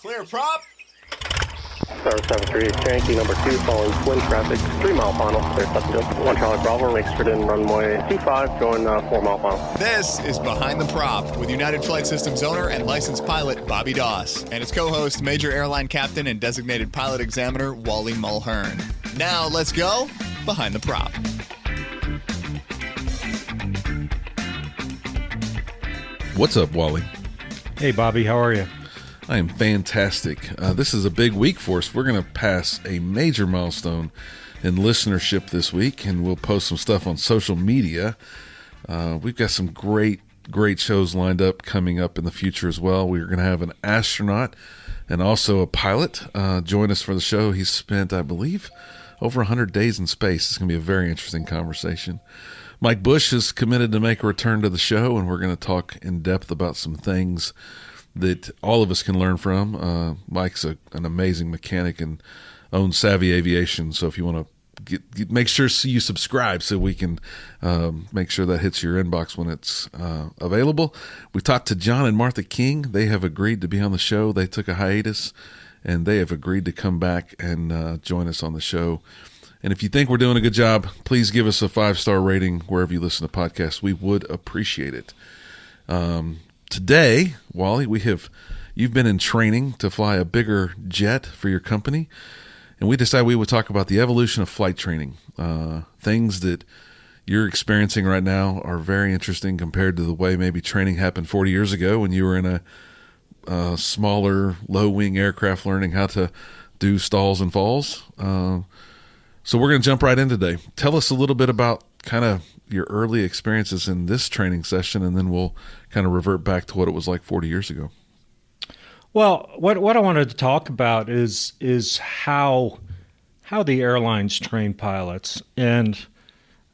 Clear prop. Star 738, Yankee number 2, following twin traffic, 3 mile final, clear Sutton. 1 Charlie Bravo, exit in runway 25, going 4 mile final. This is Behind the Prop with United Flight Systems owner and licensed pilot Bobby Doss and his co-host, Major Airline Captain and Designated Pilot Examiner Wally Mulhern. Now let's go Behind the Prop. What's up, Wally? Hey, Bobby, how are you? I am fantastic. This is a big week for us. We're going to pass a major milestone in listenership this week, and we'll post some stuff on social media. We've got some great shows lined up coming up in the future as well. We're going to have an astronaut and also a pilot join us for the show. He's spent, I believe, over 100 days in space. It's going to be a very interesting conversation. Mike Bush is committed to make a return to the show, and we're going to talk in depth about some things that all of us can learn from. Mike's an amazing mechanic and owns Savvy Aviation. So if you want to make sure you subscribe so we can make sure that hits your inbox when it's available. We talked to John and Martha King. They have agreed to be on the show. They took a hiatus, and they have agreed to come back and join us on the show. And if you think we're doing a good job, please give us a 5-star rating wherever you listen to podcasts. We would appreciate it. Today, Wally, you've been in training to fly a bigger jet for your company, and we decided we would talk about the evolution of flight training. Things that you're experiencing right now are very interesting compared to the way maybe training happened 40 years ago when you were in a smaller, low-wing aircraft learning how to do stalls and falls. So we're going to jump right in today. Tell us a little bit about kind of your early experiences in this training session, and then we'll kind of revert back to what it was like 40 years ago. Well, what I wanted to talk about is how the airlines train pilots, and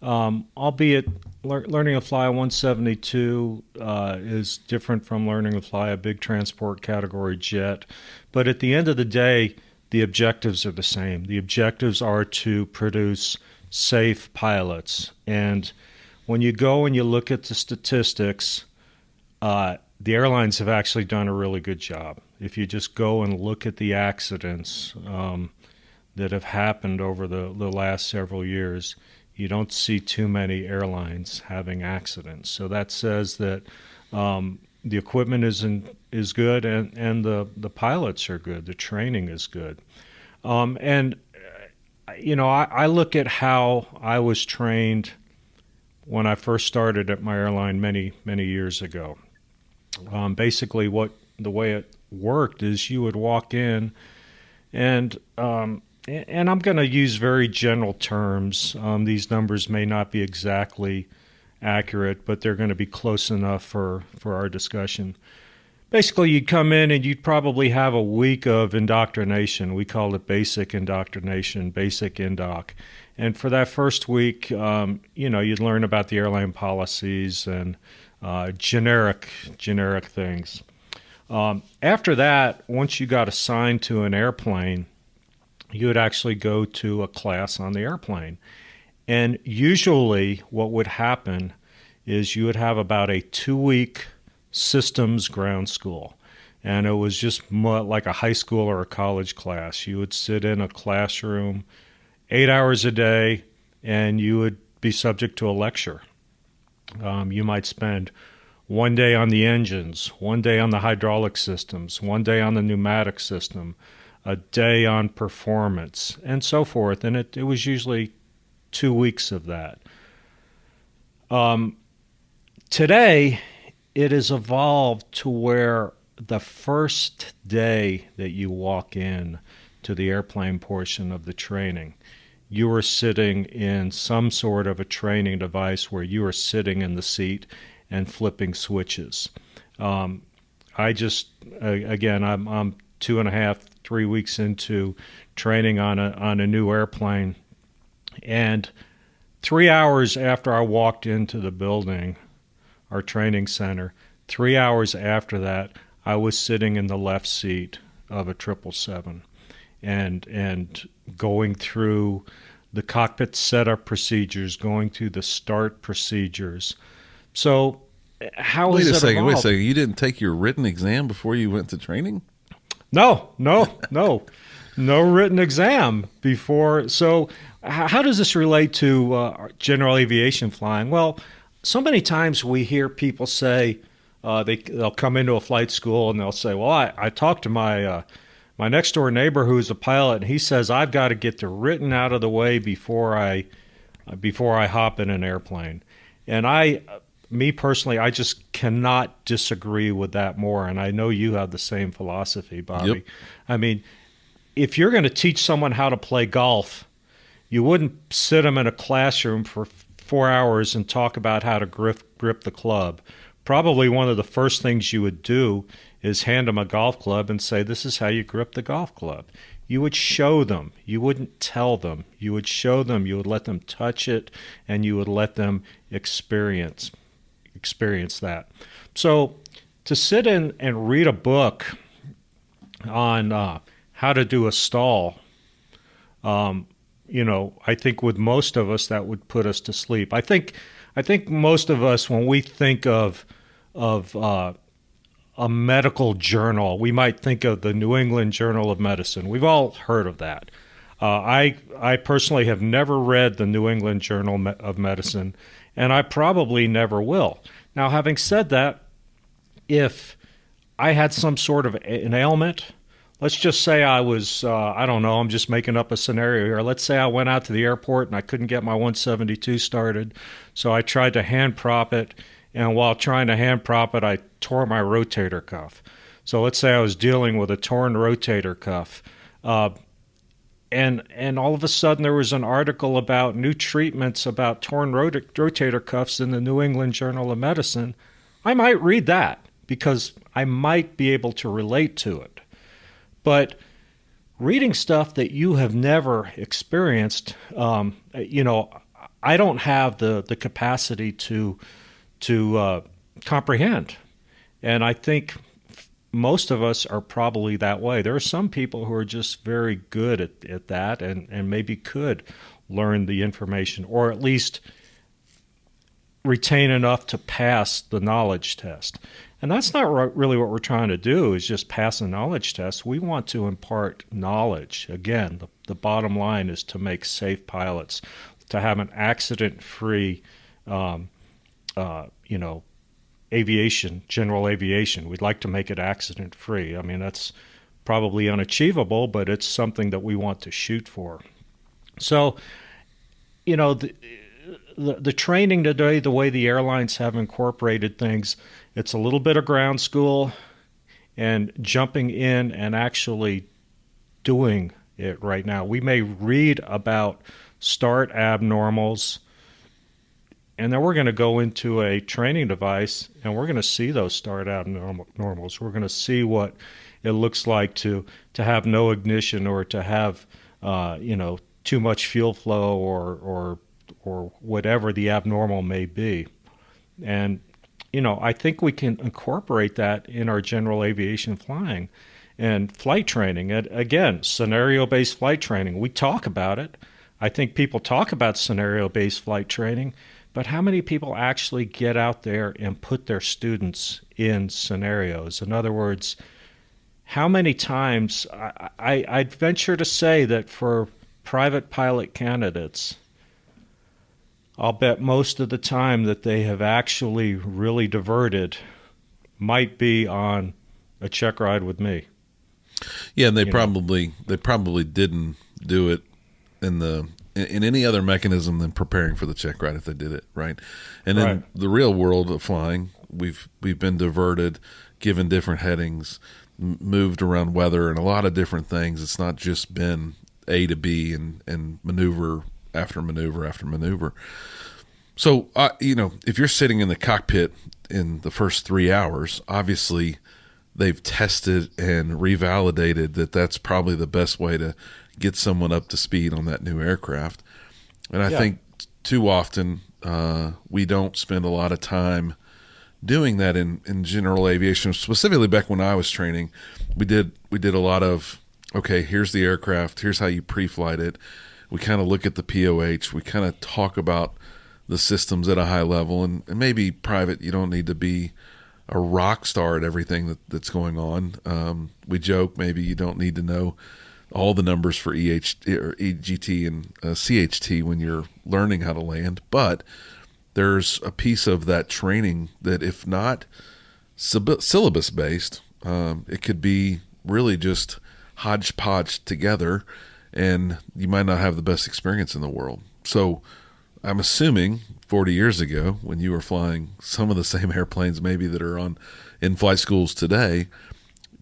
albeit learning to fly a 172 is different from learning to fly a big transport category jet, but at the end of the day, the objectives are the same. The objectives are to produce safe pilots. And when you go and you look at the statistics, the airlines have actually done a really good job. If you just go and look at the accidents that have happened over the last several years, you don't see too many airlines having accidents. So that says that the equipment is good and the pilots are good. The training is good. I look at how I was trained when I first started at my airline many years ago. Basically, the way it worked is you would walk in, and I'm going to use very general terms. These numbers may not be exactly accurate, but they're going to be close enough for our discussion. Basically, you'd come in and you'd probably have a week of indoctrination. We call it basic indoctrination, basic indoc. And for that first week, you'd learn about the airline policies and generic things. After that, once you got assigned to an airplane, you would actually go to a class on the airplane. And usually what would happen is you would have about a 2-week systems ground school. And it was just like a high school or a college class. You would sit in a classroom 8 hours a day, and you would be subject to a lecture. You might spend one day on the engines, one day on the hydraulic systems, one day on the pneumatic system, a day on performance, and so forth. And it was usually 2 weeks of that. Today, it has evolved to where the first day that you walk in to the airplane portion of the training, you are sitting in some sort of a training device where you are sitting in the seat and flipping switches. I'm 2.5, 3 weeks into training on a new airplane, and 3 hours after I walked into the building, our training center, 3 hours after that, I was sitting in the left seat of a 777 and going through the cockpit setup procedures, going through the start procedures. So how Wait has a it second. evolved? You didn't take your written exam before you went to training? No written exam before. So how does this relate to general aviation flying? Well, so many times we hear people say they'll come into a flight school and they'll say, well, I talked to my next door neighbor who's a pilot, and he says I've got to get the written out of the way before I hop in an airplane. And me personally, I just cannot disagree with that more. And I know you have the same philosophy, Bobby. Yep. I mean, if you're going to teach someone how to play golf, you wouldn't sit them in a classroom for 4 hours and talk about how to grip the club. Probably one of the first things you would do is hand them a golf club and say, this is how you grip the golf club. You would show them. You wouldn't tell them. You would show them. You would let them touch it, and you would let them experience that. So to sit in and read a book on how to do a stall, I think with most of us that would put us to sleep. I think most of us, when we think of a medical journal, we might think of the New England Journal of Medicine. We've all heard of that. I personally have never read the New England Journal of Medicine, and I probably never will. Now, having said that, if I had some sort of an ailment, let's just say I was, I don't know, I'm just making up a scenario here. Let's say I went out to the airport and I couldn't get my 172 started, so I tried to hand prop it, and while trying to hand prop it, I tore my rotator cuff. So let's say I was dealing with a torn rotator cuff. And all of a sudden there was an article about new treatments about torn rotator cuffs in the New England Journal of Medicine. I might read that because I might be able to relate to it. But reading stuff that you have never experienced, I don't have the capacity to comprehend. And I think most of us are probably that way. There are some people who are just very good at that and maybe could learn the information or at least retain enough to pass the knowledge test. And that's not really what we're trying to do, is just pass a knowledge test. We want to impart knowledge. Again, the bottom line is to make safe pilots, to have an accident-free aviation, general aviation. We'd like to make it accident-free. I mean, that's probably unachievable, but it's something that we want to shoot for. So, the training today, the way the airlines have incorporated things, it's a little bit of ground school and jumping in and actually doing it right now. We may read about start abnormals, and then we're going to go into a training device, and we're going to see those start abnormals. We're going to see what it looks like to have no ignition or to have too much fuel flow or whatever the abnormal may be. And I think we can incorporate that in our general aviation flying and flight training. And again, scenario-based flight training. We talk about it. I think people talk about scenario-based flight training, but how many people actually get out there and put their students in scenarios? In other words, how many times, I'd venture to say that for private pilot candidates, I'll bet most of the time that they have actually really diverted might be on a check ride with me. Yeah, and they probably didn't do it in any other mechanism than preparing for the check ride if they did it, right? And in the real world of flying, we've been diverted, given different headings, moved around weather and a lot of different things. It's not just been A to B and maneuver after maneuver after maneuver. So, if you're sitting in the cockpit in the first 3 hours, obviously they've tested and revalidated that that's probably the best way to get someone up to speed on that new aircraft. And I think too often we don't spend a lot of time doing that in general aviation. Specifically back when I was training, we did a lot of, okay, here's the aircraft, here's how you pre-flight it. We kind of look at the POH. We kind of talk about the systems at a high level, and maybe private, you don't need to be a rock star at everything that's going on. We joke maybe you don't need to know all the numbers for or EGT and CHT when you're learning how to land, but there's a piece of that training that, if not syllabus based, it could be really just hodgepodge together, and you might not have the best experience in the world. So I'm assuming 40 years ago, when you were flying some of the same airplanes maybe that are in flight schools today,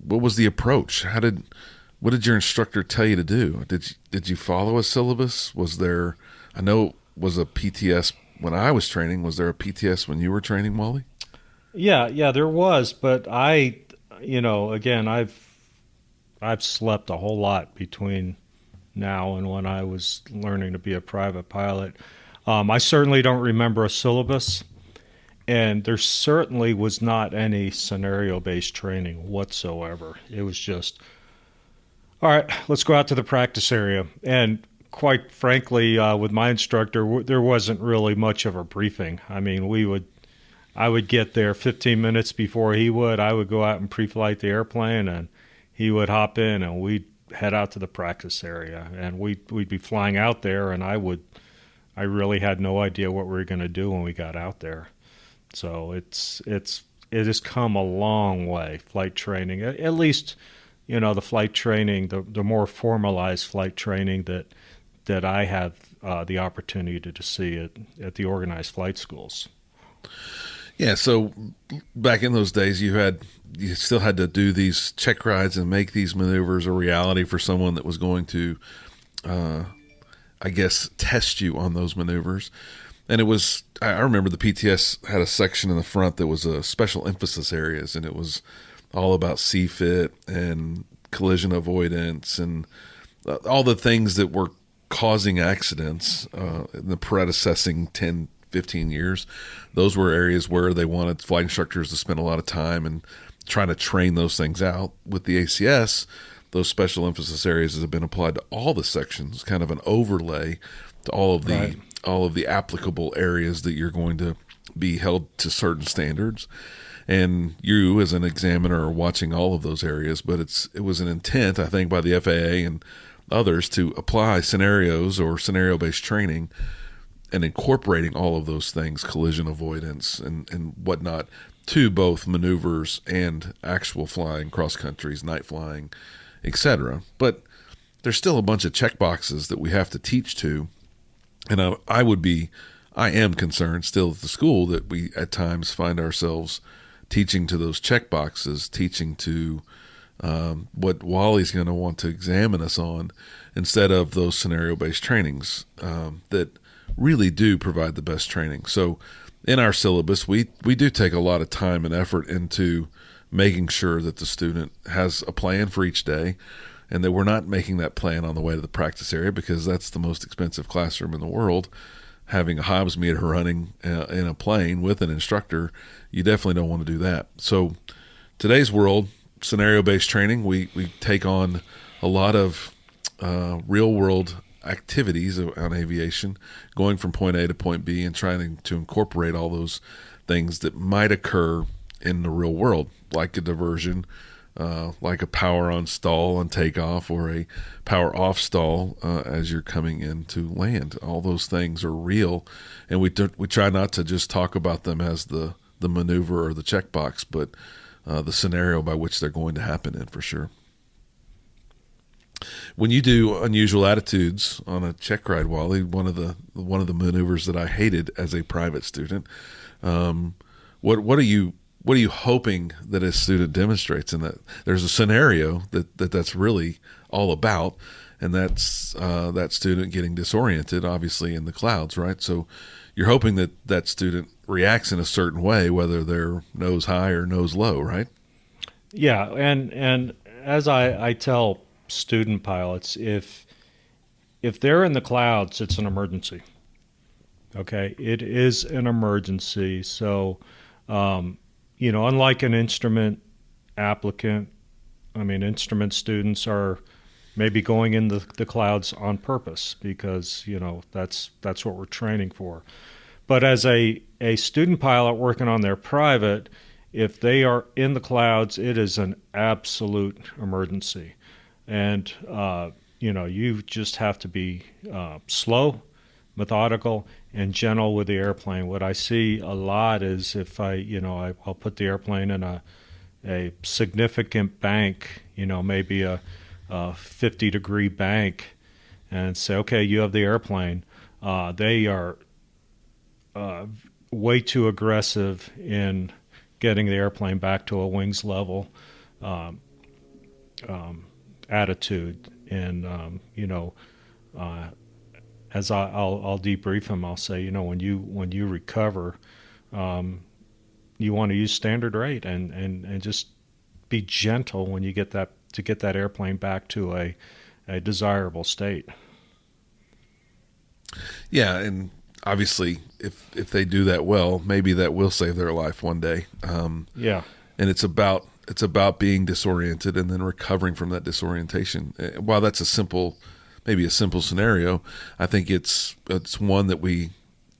what was the approach? What did your instructor tell you to do? Did you follow a syllabus? Was there, I know it was a PTS when I was training. Was there a PTS when you were training, Wally? Yeah, there was. But again, I've slept a whole lot between now and when I was learning to be a private pilot. I certainly don't remember a syllabus, and there certainly was not any scenario-based training whatsoever. It was just, all right, let's go out to the practice area. And quite frankly, with my instructor, there wasn't really much of a briefing. I mean, I would get there 15 minutes before he would. I would go out and pre-flight the airplane, and he would hop in, and we'd head out to the practice area. And we'd be flying out there, and I really had no idea what we were going to do when we got out there. So it has come a long way, flight training, at least. The flight training, the more formalized flight training that I have the opportunity to see at the organized flight schools. Yeah, so back in those days, you still had to do these check rides and make these maneuvers a reality for someone that was going to, test you on those maneuvers. And I remember the PTS had a section in the front that was a special emphasis areas, and it was all about CFIT and collision avoidance and all the things that were causing accidents in the predecessing 10, 15 years. Those were areas where they wanted flight instructors to spend a lot of time and trying to train those things out. With the ACS, those special emphasis areas have been applied to all the sections, kind of an overlay to all of the applicable areas that you're going to be held to certain standards. And you, as an examiner, are watching all of those areas, but it was an intent, I think, by the FAA and others to apply scenarios or scenario-based training and incorporating all of those things, collision avoidance and whatnot, to both maneuvers and actual flying, cross countries, night flying, etc. But there's still a bunch of check boxes that we have to teach to, and I am concerned still at the school that we at times find ourselves teaching to those check boxes, teaching to what Wally's going to want to examine us on, instead of those scenario-based trainings that really do provide the best training. So in our syllabus, we do take a lot of time and effort into making sure that the student has a plan for each day, and that we're not making that plan on the way to the practice area, because that's the most expensive classroom in the world. Having a Hobbs meter running in a plane with an instructor, you definitely don't want to do that. So today's world, scenario-based training, we take on a lot of real-world activities on aviation, going from point A to point B and trying to incorporate all those things that might occur in the real world, like a diversion, like a power on stall on takeoff, or a power off stall as you're coming in to land. All those things are real, and we try not to just talk about them as the maneuver or the checkbox, but the scenario by which they're going to happen in, for sure. When you do unusual attitudes on a check ride, Wally, one of the maneuvers that I hated as a private student, what are you hoping that a student demonstrates in that? There's a scenario that's really all about, and that's that student getting disoriented, obviously, in the clouds, right? So you're hoping that student reacts in a certain way, whether they're nose high or nose low, right? Yeah, and as I tell student pilots, if they're in the clouds, it's an emergency. Okay, it is an emergency. So, unlike an instrument applicant, instrument students are maybe going in the clouds on purpose because, that's what we're training for. But as a student pilot working on their private, if they are in the clouds, it is an absolute emergency. And, you just have to be slow, methodical, and gentle with the airplane. What I see a lot is if I'll put the airplane in a significant bank, maybe a 50-degree bank, and say, okay, you have the airplane. They are way too aggressive in getting the airplane back to a wings level attitude. And, as I'll debrief them, I'll say, when you recover, you want to use standard rate and just be gentle when you get that airplane back to a desirable state. Yeah, and obviously, if they do that well, maybe that will save their life one day. Yeah, and it's about being disoriented and then recovering from that disorientation. While that's maybe a simple scenario, I think it's one that we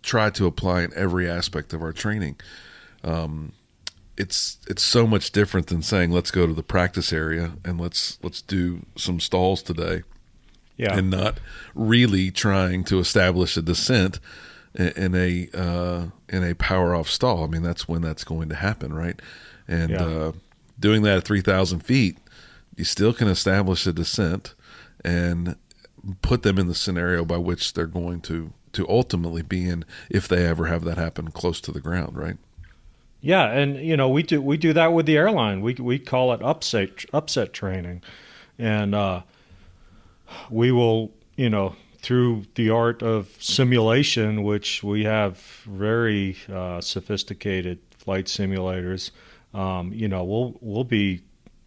try to apply in every aspect of our training. It's so much different than saying, let's go to the practice area and let's do some stalls today. Yeah. And not really trying to establish a descent in a power off stall. I mean, that's when that's going to happen, right? And doing that at 3,000 feet, you still can establish a descent and put them in the scenario by which they're going to ultimately be in, if they ever have that happen close to the ground, right? Yeah, and we do that with the airline. We call it upset training, and we will through the art of simulation, which we have very sophisticated flight simulators. We'll be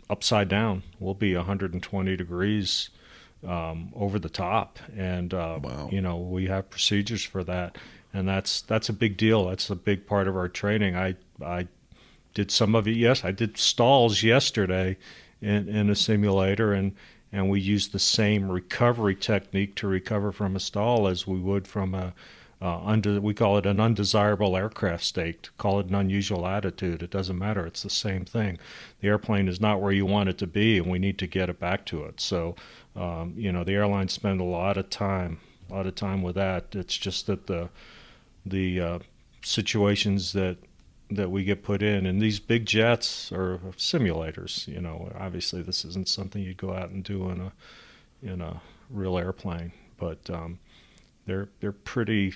upside down. We'll be 120 degrees over the top, and Wow. We have procedures for that, and that's a big deal. That's a big part of our training. I did some of it. Yes, I did stalls yesterday in a simulator, and we used the same recovery technique to recover from a stall as we would from we call it an undesirable aircraft state. Call it an unusual attitude. It doesn't matter. It's the same thing. The airplane is not where you want it to be, and we need to get it back to it. So, the airlines spend a lot of time with that. It's just that the situations that we get put in, and these big jets are simulators. Obviously this isn't something you'd go out and do in a real airplane, but they're pretty,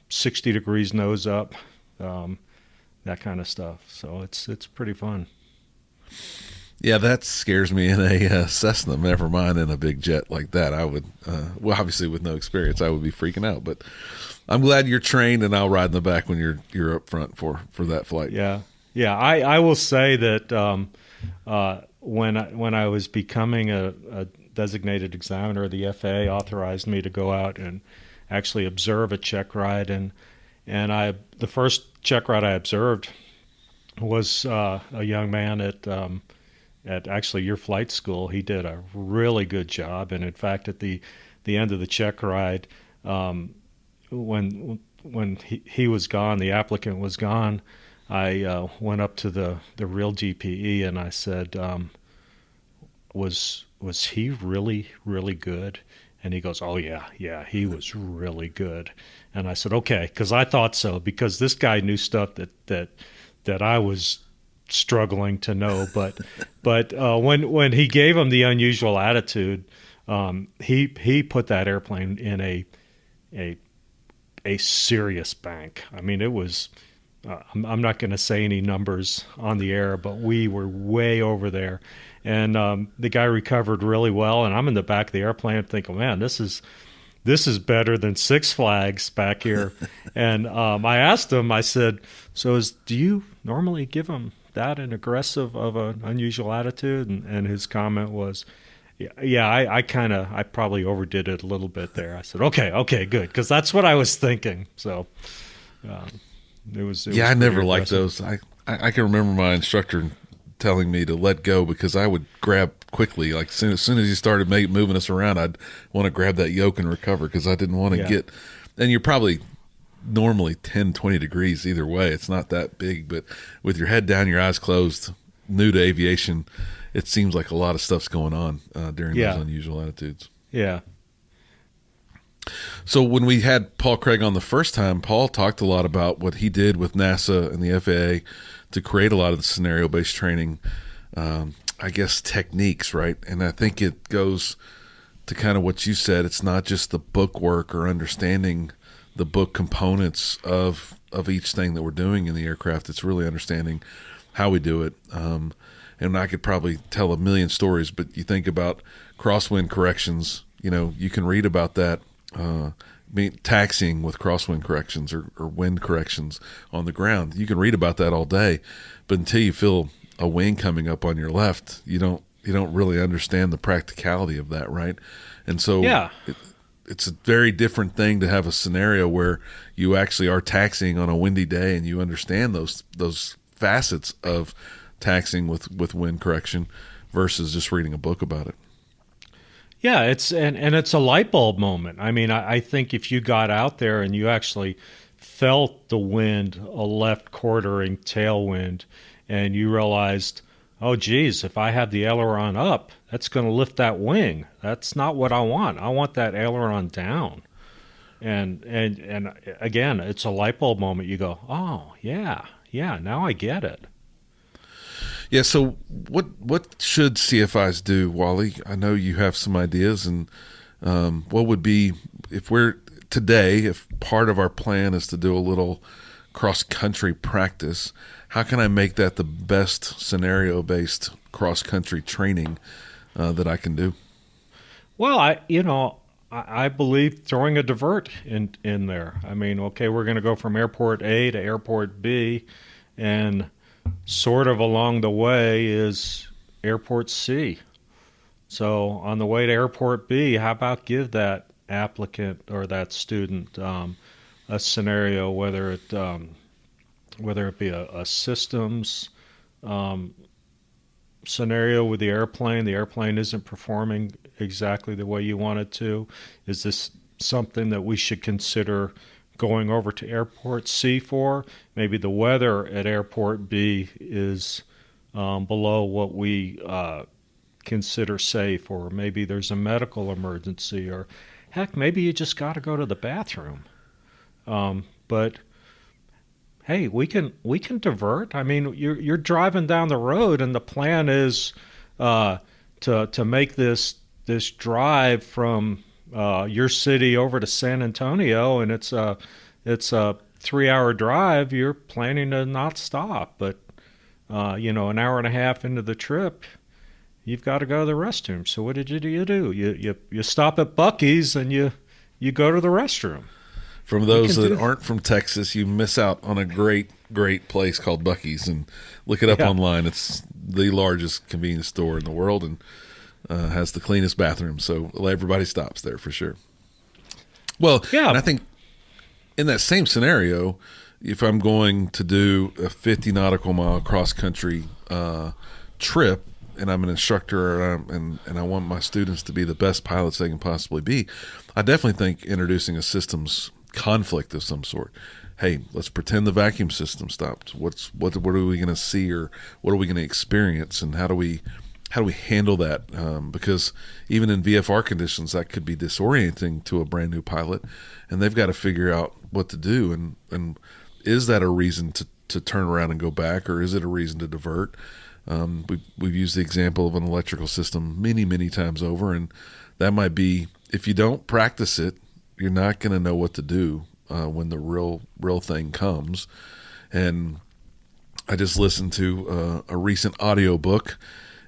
60 degrees nose up, that kind of stuff. So it's pretty fun. Yeah, that scares me in a Cessna. Never mind in a big jet like that. I would, obviously with no experience, I would be freaking out. But I'm glad you're trained, and I'll ride in the back when you're up front for that flight. Yeah. I will say that when I was becoming a designated examiner, the FAA authorized me to go out and actually observe a check ride, and the first check ride I observed was a young man at actually your flight school. He did a really good job, and in fact, at the end of the check ride, when he was gone, the applicant was gone, I went up to the real GPE and I said, was he really, really good? And he goes, oh yeah, he was really good. And I said, okay, because I thought so, because this guy knew stuff that I was struggling to know. But when he gave him the unusual attitude, he put that airplane in a serious bank. I mean, it was. I'm not going to say any numbers on the air, but we were way over there, and the guy recovered really well. And I'm in the back of the airplane thinking, man, this is better than Six Flags back here. And I asked him, I said, so do you normally give him that an aggressive of an unusual attitude? And his comment was, yeah, I probably overdid it a little bit there. I said, okay, good, because that's what I was thinking. So. It was I never aggressive. liked those. I can remember my instructor telling me to let go because I would grab quickly. Like as soon as he started moving us around, I'd want to grab that yoke and recover because I didn't want to get. And you're probably normally 10, 20 degrees either way. It's not that big, but with your head down, your eyes closed, new to aviation, it seems like a lot of stuff's going on during those unusual attitudes. Yeah. So when we had Paul Craig on the first time, Paul talked a lot about what he did with NASA and the FAA to create a lot of the scenario-based training, I guess, techniques, right? And I think it goes to kind of what you said. It's not just the book work or understanding the book components of each thing that we're doing in the aircraft. It's really understanding how we do it. And I could probably tell a million stories, but you think about crosswind corrections, you can read about that, taxiing with crosswind corrections or wind corrections on the ground. You can read about that all day, but until you feel a wing coming up on your left, you don't really understand the practicality of that, right? And so it's a very different thing to have a scenario where you actually are taxiing on a windy day and you understand those facets of taxiing with wind correction versus just reading a book about it. Yeah, it's a light bulb moment. I mean, I think if you got out there and you actually felt the wind, a left quartering tailwind, and you realized, oh, geez, if I have the aileron up, that's going to lift that wing. That's not what I want. I want that aileron down. And again, it's a light bulb moment. You go, oh, yeah, now I get it. Yeah, so what should CFIs do, Wally? I know you have some ideas, and what would be, if part of our plan is to do a little cross-country practice, how can I make that the best scenario-based cross-country training that I can do? Well, I believe throwing a divert in there. I mean, okay, we're going to go from airport A to airport B, and sort of along the way is airport C. So on the way to airport B, how about give that applicant or that student a scenario, whether it be a systems scenario with the airplane isn't performing exactly the way you want it to. Is this something that we should consider going over to airport C for? Maybe the weather at airport B is below what we consider safe, or maybe there's a medical emergency, or heck, maybe you just got to go to the bathroom. But hey, we can divert. I mean, you're driving down the road, and the plan is to make this drive from your city over to San Antonio, and it's a 3-hour drive. You're planning to not stop, but an hour and a half into the trip, you've got to go to the restroom. So what did you do? You stop at Buc-ee's and you go to the restroom. From those that aren't from Texas, you miss out on a great place called Buc-ee's, and look it up online. It's the largest convenience store in the world, and has the cleanest bathroom, so everybody stops there for sure. Well, and I think in that same scenario, if I'm going to do a 50 nautical mile cross-country trip, and I'm an instructor, and I want my students to be the best pilots they can possibly be, I definitely think introducing a systems conflict of some sort. Hey, let's pretend the vacuum system stopped. What are we going to see, or what are we going to experience, and how do we handle that? Because even in VFR conditions, that could be disorienting to a brand new pilot, and they've got to figure out what to do. And is that a reason to turn around and go back, or is it a reason to divert? We've used the example of an electrical system many times over, and that might be, if you don't practice it, you're not going to know what to do when the real thing comes. And I just listened to a recent audio book,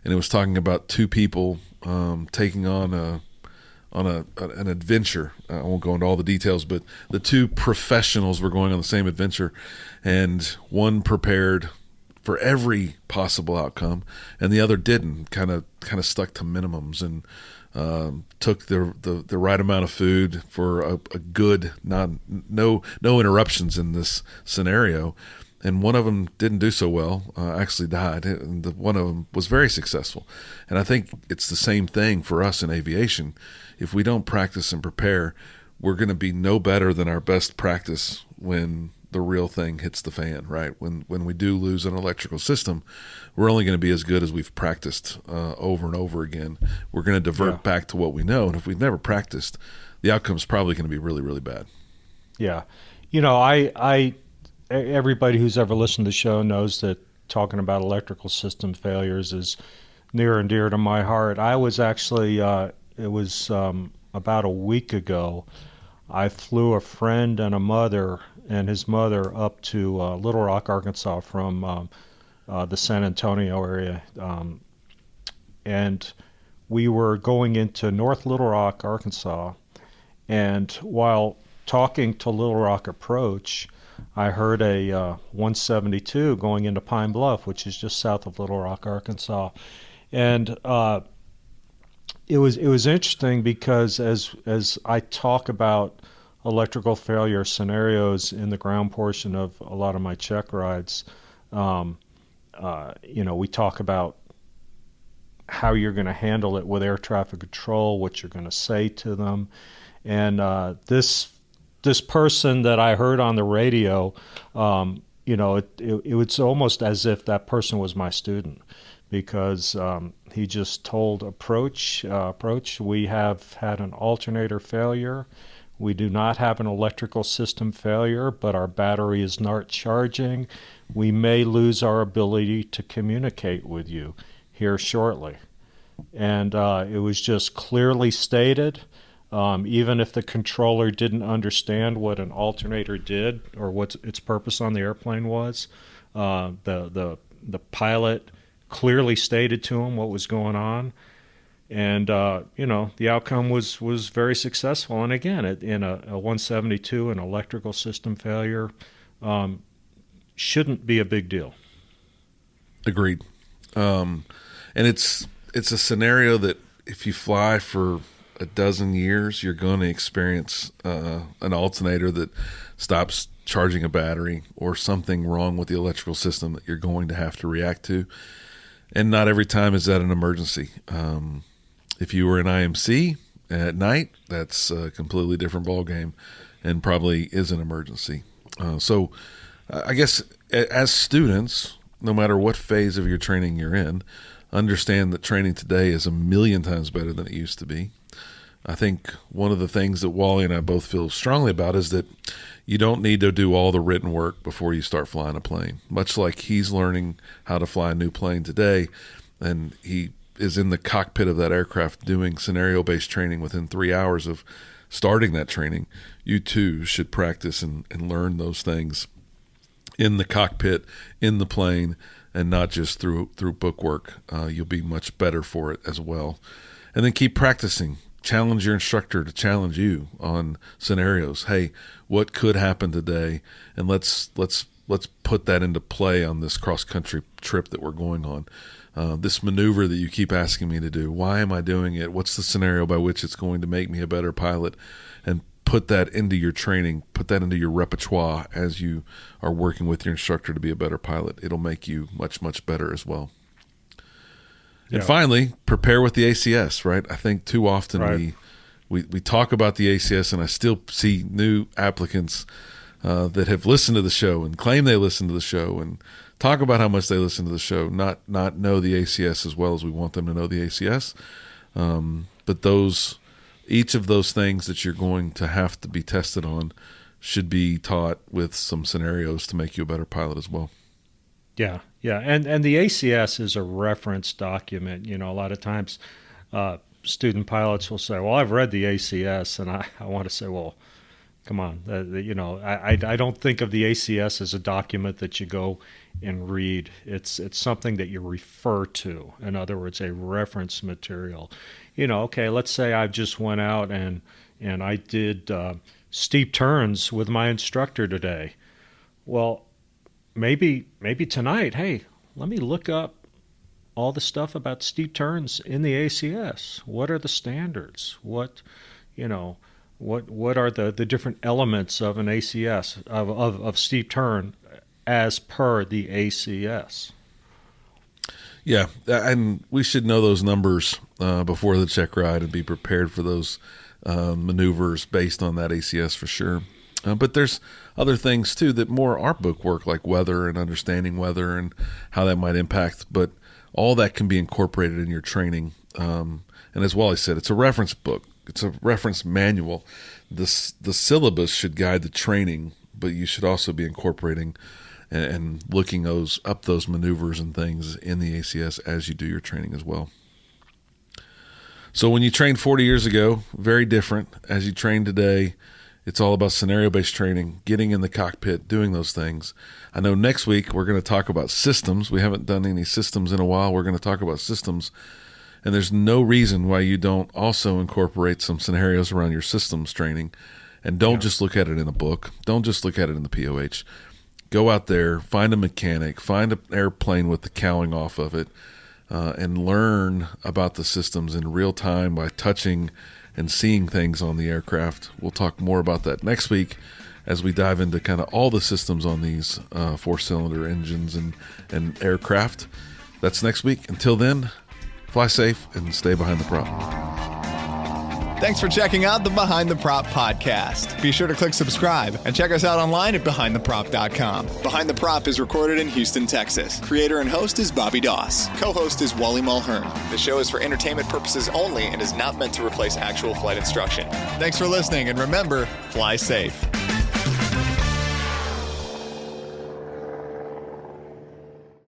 and it was talking about two people taking on an adventure. I won't go into all the details, but the two professionals were going on the same adventure, and one prepared for every possible outcome, and the other didn't. Kind of stuck to minimums, and took the right amount of food for a good, no interruptions in this scenario. And one of them didn't do so well, actually died, and one of them was very successful. And I think it's the same thing for us in aviation. If we don't practice and prepare, we're going to be no better than our best practice when the real thing hits the fan, right? When we do lose an electrical system, we're only going to be as good as we've practiced over and over again. We're going to divert back to what we know, and if we've never practiced, the outcome's probably going to be really, really bad. Yeah. I everybody who's ever listened to the show knows that talking about electrical system failures is near and dear to my heart. I was actually, it was about a week ago, I flew a friend and a mother and his mother up to Little Rock, Arkansas from the San Antonio area. And we were going into North Little Rock, Arkansas. And while talking to Little Rock Approach, I heard a 172 going into Pine Bluff, which is just south of Little Rock, Arkansas. And it was interesting because as I talk about electrical failure scenarios in the ground portion of a lot of my check rides, we talk about how you're going to handle it with air traffic control, what you're going to say to them. And this person that I heard on the radio, it was almost as if that person was my student, because he just told Approach, we have had an alternator failure. We do not have an electrical system failure, but our battery is not charging. We may lose our ability to communicate with you here shortly. And it was just clearly stated. Even if the controller didn't understand what an alternator did or what its purpose on the airplane was, the pilot clearly stated to him what was going on, and the outcome was very successful. And again, in a 172, an electrical system failure shouldn't be a big deal. Agreed. And it's a scenario that if you fly for a dozen years, you're going to experience an alternator that stops charging a battery or something wrong with the electrical system that you're going to have to react to. And not every time is that an emergency. If you were in IMC at night, that's a completely different ballgame and probably is an emergency. So I guess as students, no matter what phase of your training you're in, understand that training today is a million times better than it used to be. I think one of the things that Wally and I both feel strongly about is that you don't need to do all the written work before you start flying a plane. Much like he's learning how to fly a new plane today, and he is in the cockpit of that aircraft doing scenario-based training within 3 hours of starting that training, you too should practice and learn those things in the cockpit, in the plane, and not just through book work. You'll be much better for it as well. And then keep practicing. Challenge your instructor to challenge you on scenarios. Hey, what could happen today? And let's put that into play on this cross-country trip that we're going on. This maneuver that you keep asking me to do, why am I doing it? What's the scenario by which it's going to make me a better pilot? And put that into your training, put that into your repertoire as you are working with your instructor to be a better pilot. It'll make you much, much better as well. And finally, prepare with the ACS, right? I think too often we talk about the ACS, and I still see new applicants that have listened to the show and claim they listen to the show and talk about how much they listen to the show, not know the ACS as well as we want them to know the ACS. But each of those things that you're going to have to be tested on should be taught with some scenarios to make you a better pilot as well. Yeah. And the ACS is a reference document. A lot of times student pilots will say, well, I've read the ACS, and I want to say, well, come on. I don't think of the ACS as a document that you go and read. It's something that you refer to. In other words, a reference material. Okay, let's say I just went out and I did steep turns with my instructor today. Well, maybe tonight, hey, let me look up all the stuff about steep turns in the ACS. What are the standards? What are the different elements of an ACS of steep turn as per the ACS? Yeah, and we should know those numbers before the check ride and be prepared for those maneuvers based on that ACS for sure. But there's other things too that more are book work, like weather and understanding weather and how that might impact. But all that can be incorporated in your training. And as Wally said, it's a reference book. It's a reference manual. The syllabus should guide the training, but you should also be incorporating and looking up those maneuvers and things in the ACS as you do your training as well. So when you trained 40 years ago, very different. As you train today, it's all about scenario-based training, getting in the cockpit, doing those things. I know next week we're going to talk about systems. We haven't done any systems in a while. We're going to talk about systems. And there's no reason why you don't also incorporate some scenarios around your systems training. And don't just look at it in a book. Don't just look at it in the POH. Go out there, find a mechanic, find an airplane with the cowling off of it, and learn about the systems in real time by touching and seeing things on the aircraft. We'll talk more about that next week as we dive into kind of all the systems on these four-cylinder engines and aircraft. That's next week. Until then, fly safe and stay behind the prop. Thanks for checking out the Behind the Prop podcast. Be sure to click subscribe and check us out online at BehindTheProp.com. Behind the Prop is recorded in Houston, Texas. Creator and host is Bobby Doss. Co-host is Wally Mulhern. The show is for entertainment purposes only and is not meant to replace actual flight instruction. Thanks for listening, and remember, fly safe.